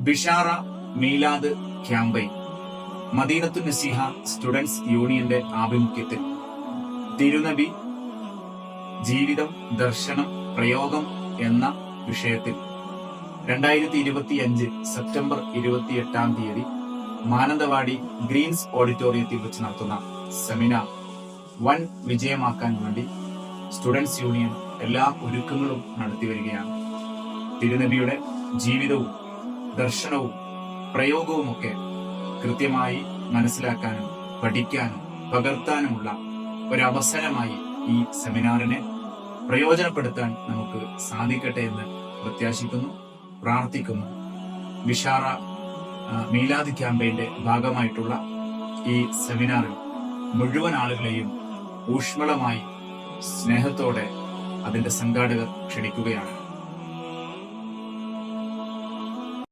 Bishara മീലാദ് campaign മദീനത്തു Naseeha students യൂണിയന്റെ ആഭിമുഖ്യത്തിൽ തിരുനബി ജീവിതം, ദർശനം, പ്രയോഗം എന്ന വിഷയത്തിൽ 2025 സെപ്റ്റംബർ 28 മാനന്തവാടി ഗ്രീൻസ് ഓഡിറ്റോറിയത്തിൽ വെച്ച് നടത്തുന്ന സെമിനാർ വൻ വിജയമാക്കാൻ വേണ്ടി സ്റ്റുഡൻസ് യൂണിയൻ എല്ലാ ഒരുക്കങ്ങളും നടത്തി വരികയാണ്. തിരുനബിയുടെ ജീവിതവും ദർശനവും പ്രയോഗവുമൊക്കെ കൃത്യമായി മനസ്സിലാക്കാനും പഠിക്കാനും പകർത്താനുമുള്ള ഒരവസരമായി ഈ സെമിനാറിനെ പ്രയോജനപ്പെടുത്താൻ നമുക്ക് സാധിക്കട്ടെ എന്ന് പ്രത്യാശിക്കുന്നു, പ്രാർത്ഥിക്കുന്നു. ബിഷാറ മീലാദ് ക്യാമ്പയിന്റെ ഭാഗമായിട്ടുള്ള ഈ സെമിനാറിൽ മുഴുവൻ ആളുകളെയും ഊഷ്മളമായി സ്നേഹത്തോടെ അതിന്റെ സംഘാടകർ ക്ഷണിക്കുകയാണ്.